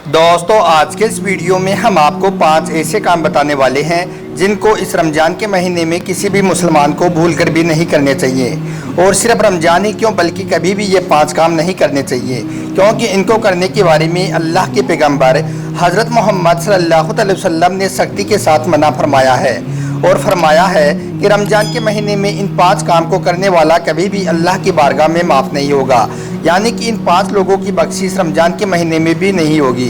दोस्तों आज के इस वीडियो में हम आपको 5 ऐसे काम बताने वाले हैं जिनको इस रमज़ान के महीने में किसी भी मुसलमान को भूलकर भी नहीं करने चाहिए। और सिर्फ रमज़ान ही क्यों बल्कि कभी भी ये 5 काम नहीं करने चाहिए, क्योंकि इनको करने के बारे में अल्लाह के पैगंबर हज़रत मोहम्मद सल्लल्लाहु अलैहि वसल्लम ने सख्ती के साथ मना फरमाया है। और फरमाया है कि रमज़ान के महीने में इन 5 काम को करने वाला कभी भी अल्लाह की बारगाह में माफ़ नहीं होगा, यानी कि इन 5 लोगों की बख्शिश रमज़ान के महीने में भी नहीं होगी।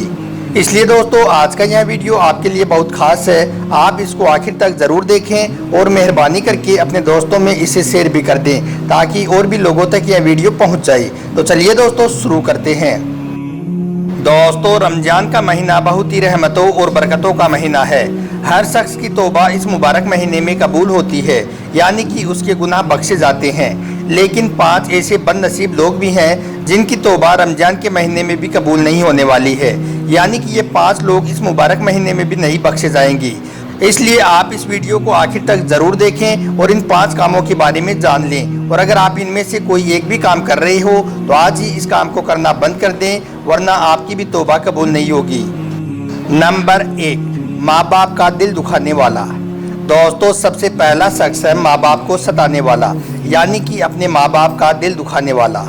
इसलिए दोस्तों आज का यह वीडियो आपके लिए बहुत खास है, आप इसको आखिर तक ज़रूर देखें और मेहरबानी करके अपने दोस्तों में इसे शेयर भी कर दें ताकि और भी लोगों तक यह वीडियो पहुंच जाए। तो चलिए दोस्तों शुरू करते हैं। दोस्तों रमज़ान का महीना बहुत ही रहमतों और बरकतों का महीना है। हर शख्स की तौबा इस मुबारक महीने में कबूल होती है, यानी कि उसके गुनाह बख्शे जाते हैं। लेकिन 5 ऐसे बदनसीब लोग भी हैं जिनकी तौबा रमज़ान के महीने में भी कबूल नहीं होने वाली है, यानी कि ये 5 लोग इस मुबारक महीने में भी नहीं बख्शे जाएंगी। इसलिए आप इस वीडियो को आखिर तक ज़रूर देखें और इन 5 कामों के बारे में जान लें। और अगर आप इनमें से कोई एक भी काम कर रहे हो तो आज ही इस काम को करना बंद कर दें, वरना आपकी भी तौबा कबूल नहीं होगी। नंबर 1, माँ बाप का दिल दुखाने वाला। दोस्तों सबसे पहला शख्स है माँ बाप को सताने वाला, यानी कि अपने माँ बाप का दिल दुखाने वाला।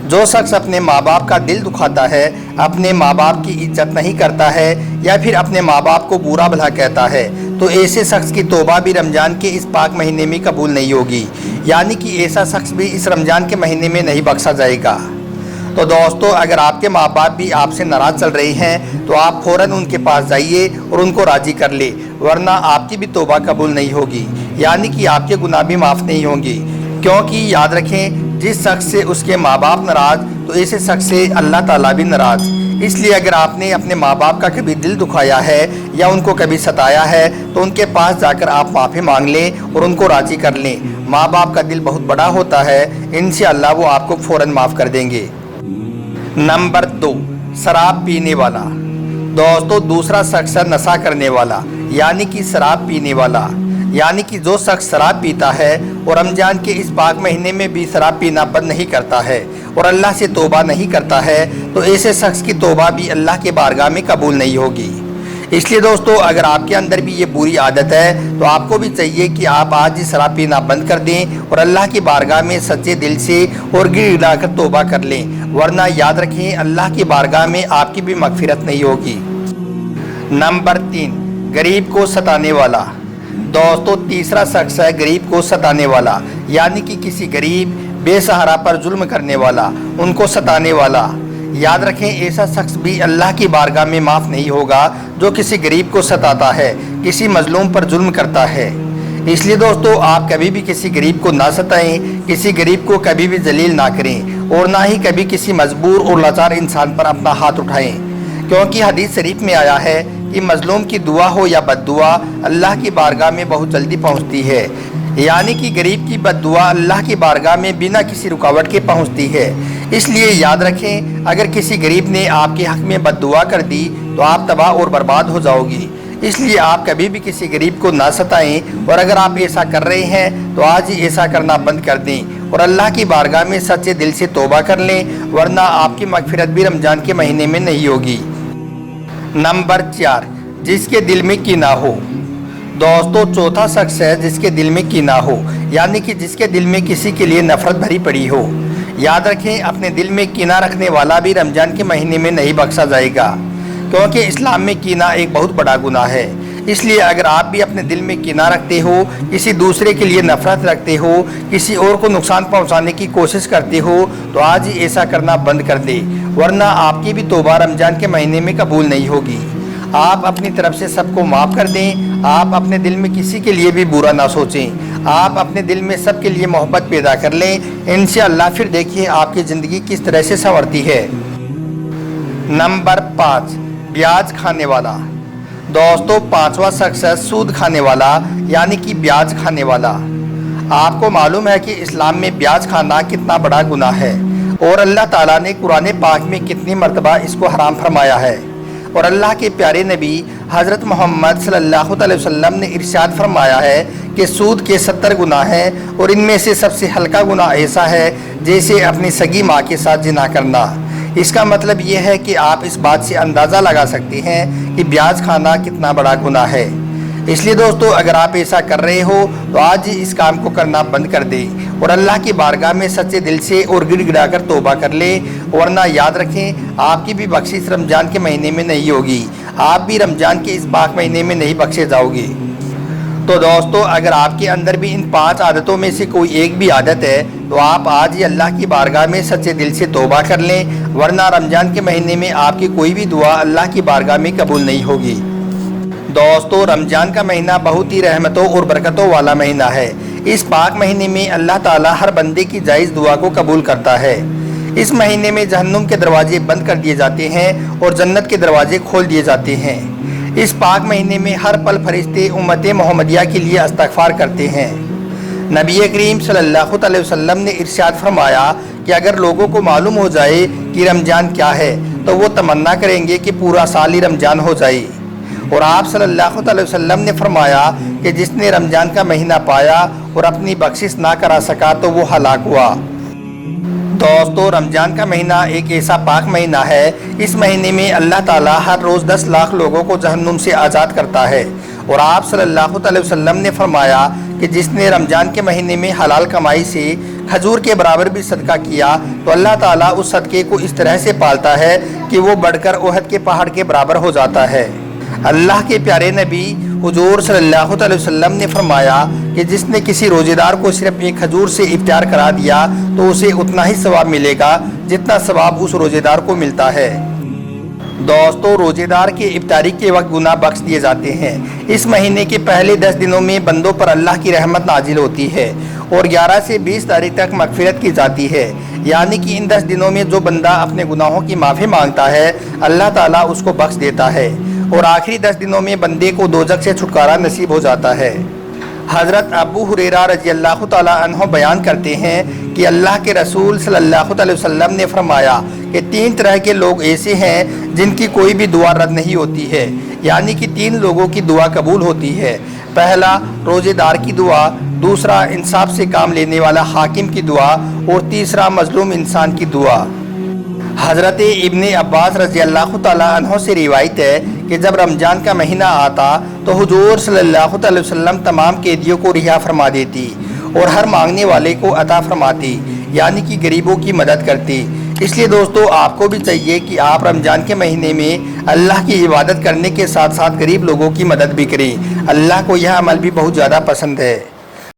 जो शख्स अपने माँ बाप का दिल दुखाता है, अपने माँ बाप की इज्जत नहीं करता है या फिर अपने माँ बाप को बुरा भला कहता है, तो ऐसे शख्स की तौबा भी रमज़ान के इस पाक महीने में कबूल नहीं होगी, यानी कि ऐसा शख्स भी इस रमज़ान के महीने में नहीं बख्शा जाएगा। तो दोस्तों अगर आपके माँ बाप भी आपसे नाराज़ चल रहे हैं तो आप फ़ौरन उनके पास जाइए और उनको राज़ी कर ले, वरना आपकी भी तौबा कबूल नहीं होगी, यानी कि आपके गुनाह भी माफ़ नहीं होंगे। क्योंकि याद रखें जिस शख्स से उसके माँ बाप नाराज़ तो ऐसे शख्स से अल्लाह ताला भी नाराज़। इसलिए अगर आपने अपने माँ बाप का कभी दिल दुखाया है या उनको कभी सताया है तो उनके पास जाकर आप माफ़ी मांग लें और उनको राज़ी कर लें। माँ बाप का दिल बहुत बड़ा होता है, इंशाअल्लाह वो आपको फ़ौरन माफ़ कर देंगे। नंबर 2, शराब पीने वाला। दोस्तों दूसरा शख्स है नशा करने वाला, यानी कि शराब पीने वाला। यानी कि जो शख्स शराब पीता है और रमज़ान के इस पाक महीने में भी शराब पीना बंद नहीं करता है और अल्लाह से तौबा नहीं करता है, तो ऐसे शख्स की तौबा भी अल्लाह के बारगाह में कबूल नहीं होगी। इसलिए दोस्तों अगर आपके अंदर भी ये बुरी आदत है तो आपको भी चाहिए कि आप आज ही शराब पीना बंद कर दें और अल्लाह की बारगाह में सच्चे दिल से और गिड़गिड़ा कर तौबा कर लें, वरना याद रखें अल्लाह की बारगाह में आपकी भी मगफिरत नहीं होगी। नंबर 3, गरीब को सताने वाला। दोस्तों तीसरा शख्स है गरीब को सताने वाला, यानी कि किसी गरीब बेसहारा पर जुल्म करने वाला, उनको सताने वाला। याद रखें ऐसा शख्स भी अल्लाह की बारगाह में माफ़ नहीं होगा जो किसी गरीब को सताता है, किसी मजलूम पर जुल्म करता है। इसलिए दोस्तों आप कभी भी किसी गरीब को ना सताएं, किसी गरीब को कभी भी जलील ना करें और ना ही कभी किसी मजबूर और लाचार इंसान पर अपना हाथ उठाएं, क्योंकि हदीस शरीफ में आया है कि मजलूम की दुआ हो या बद्दुआ अल्लाह की बारगाह में बहुत जल्दी पहुंचती है, यानी कि गरीब की बद्दुआ अल्लाह की बारगाह में बिना किसी रुकावट के पहुंचती है। इसलिए याद रखें अगर किसी गरीब ने आपके हक में बद्दुआ कर दी तो आप तबाह और बर्बाद हो जाओगी। इसलिए आप कभी भी किसी गरीब को ना सताएं और अगर आप ऐसा कर रहे हैं तो आज ही ऐसा करना बंद कर दें और अल्लाह की बारगाह में सच्चे दिल से तौबा कर लें, वरना आपकी मगफिरत भी रमज़ान के महीने में नहीं होगी। नंबर 4, जिसके दिल में कीना हो। दोस्तों चौथा शख्स है जिसके दिल में कीना हो, यानी कि जिसके दिल में किसी के लिए नफरत भरी पड़ी हो। याद रखें अपने दिल में कीना रखने वाला भी रमज़ान के महीने में नहीं बख्शा जाएगा, क्योंकि इस्लाम में कीना एक बहुत बड़ा गुनाह है। इसलिए अगर आप भी अपने दिल में कीना रखते हो, किसी दूसरे के लिए नफरत रखते हो, किसी और को नुकसान पहुंचाने की कोशिश करते हो, तो आज ही ऐसा करना बंद कर दे, वरना आपकी भी तौबा रमज़ान के महीने में कबूल नहीं होगी। आप अपनी तरफ से सबको माफ़ कर दें, आप अपने दिल में किसी के लिए भी बुरा ना सोचें, आप अपने दिल में सबके लिए मोहब्बत पैदा कर लें, इंशाअल्लाह फिर देखिए आपकी ज़िंदगी किस तरह से संवरती है। नंबर 5, ब्याज खाने वाला। दोस्तों 5वां शख्स है सूद खाने वाला, यानी कि ब्याज खाने वाला। आपको मालूम है कि इस्लाम में ब्याज खाना कितना बड़ा गुनाह है और अल्लाह ताला ने कुरान पाक में कितनी मर्तबा इसको हराम फरमाया है। और अल्लाह के प्यारे नबी हज़रत मोहम्मद सल्लल्लाहु अलैहि वसल्लम ने इरशाद फरमाया है कि सूद के 70 गुनाह हैं और इनमें से सबसे हल्का गुनाह ऐसा है जैसे अपनी सगी माँ के साथ जिना करना। اس کا مطلب یہ ہے کہ آپ اس بات سے اندازہ لگا سکتے ہیں کہ پیاز کھانا کتنا بڑا گناہ ہے۔ اس لیے دوستو، اگر آپ ایسا کر رہے ہو تو آج ہی اس کام کو کرنا بند کر دیں اور اللہ کی بارگاہ میں سچے دل سے اور گڑ گڑا کر توبہ کر لیں، ورنہ یاد رکھیں آپ کی بھی بخشش رمضان کے مہینے میں نہیں ہوگی، آپ بھی رمضان کے اس پاک مہینے میں نہیں بخشے جاؤ گے۔ تو دوستو، اگر آپ کے اندر بھی ان 5 عادتوں میں سے کوئی ایک بھی عادت ہے تو آپ آج ہی اللہ کی بارگاہ میں سچے دل سے توبہ کر لیں، ورنہ رمضان کے مہینے میں آپ کی کوئی بھی دعا اللہ کی بارگاہ میں قبول نہیں ہوگی۔ دوستو، رمضان کا مہینہ بہت ہی رحمتوں اور برکتوں والا مہینہ ہے۔ اس پاک مہینے میں اللہ تعالیٰ ہر بندے کی جائز دعا کو قبول کرتا ہے۔ اس مہینے میں جہنم کے دروازے بند کر دیے جاتے ہیں اور جنت کے دروازے کھول دیے جاتے ہیں۔ اس پاک مہینے میں ہر پل فرشتے امت محمدیہ کے لیے استغفار کرتے ہیں۔ نبی کریم صلی اللہ علیہ وسلم نے ارشاد فرمایا کہ اگر لوگوں کو معلوم ہو جائے کہ رمضان کیا ہے تو وہ تمنا کریں گے کہ پورا سال ہی رمضان ہو جائے، اور آپ صلی اللہ علیہ وسلم نے فرمایا کہ جس نے رمضان کا مہینہ پایا اور اپنی بخشش نہ کرا سکا تو وہ ہلاک ہوا۔ دوستو، رمضان کا مہینہ ایک ایسا پاک مہینہ ہے، اس مہینے میں اللہ تعالیٰ ہر روز 10 لاکھ لوگوں کو جہنم سے آزاد کرتا ہے، اور آپ صلی اللہ علیہ وسلم نے فرمایا کہ جس نے رمضان کے مہینے میں حلال کمائی سے کھجور کے برابر بھی صدقہ کیا تو اللہ تعالیٰ اس صدقے کو اس طرح سے پالتا ہے کہ وہ بڑھ کر احد کے پہاڑ کے برابر ہو جاتا ہے۔ اللہ کے پیارے نبی حضور صلی اللہ علیہ وسلم نے فرمایا کہ جس نے کسی روزے دار کو صرف ایک کھجور سے افطار کرا دیا تو اسے اتنا ہی ثواب ملے گا جتنا ثواب اس روزے دار کو ملتا ہے۔ دوستو، روزے دار کے افطاری کے وقت گناہ بخش دیے جاتے ہیں۔ اس مہینے کے پہلے 10 دنوں میں بندوں پر اللہ کی رحمت نازل ہوتی ہے اور 11 سے 20 تاریخ تک مغفرت کی جاتی ہے، یعنی کہ ان 10 دنوں میں جو بندہ اپنے گناہوں کی معافی مانگتا ہے اللہ تعالیٰ اس کو بخش دیتا ہے، اور آخری 10 دنوں میں بندے کو دوزخ سے چھٹکارا نصیب ہو جاتا ہے۔ حضرت ابو ہریرہ رضی اللہ تعالیٰ عنہ بیان کرتے ہیں کہ اللہ کے رسول صلی اللہ علیہ وسلم نے فرمایا کہ 3 طرح کے لوگ ایسے ہیں جن کی کوئی بھی دعا رد نہیں ہوتی ہے، یعنی کہ 3 لوگوں کی دعا قبول ہوتی ہے۔ پہلا، روزے دار کی دعا، دوسرا، انصاف سے کام لینے والا حاکم کی دعا، اور تیسرا، مظلوم انسان کی دعا۔ حضرت ابن عباس رضی اللہ تعالیٰ عنہ سے روایت ہے کہ جب رمضان کا مہینہ آتا تو حضور صلی اللہ علیہ وسلم تمام قیدیوں کو رہا فرما دیتی اور ہر مانگنے والے کو عطا فرماتی، یعنی کہ غریبوں کی مدد کرتی۔ اس لیے دوستو، آپ کو بھی چاہیے کہ آپ رمضان کے مہینے میں اللہ کی عبادت کرنے کے ساتھ ساتھ غریب لوگوں کی مدد بھی کریں۔ اللہ کو یہ عمل بھی بہت زیادہ پسند ہے۔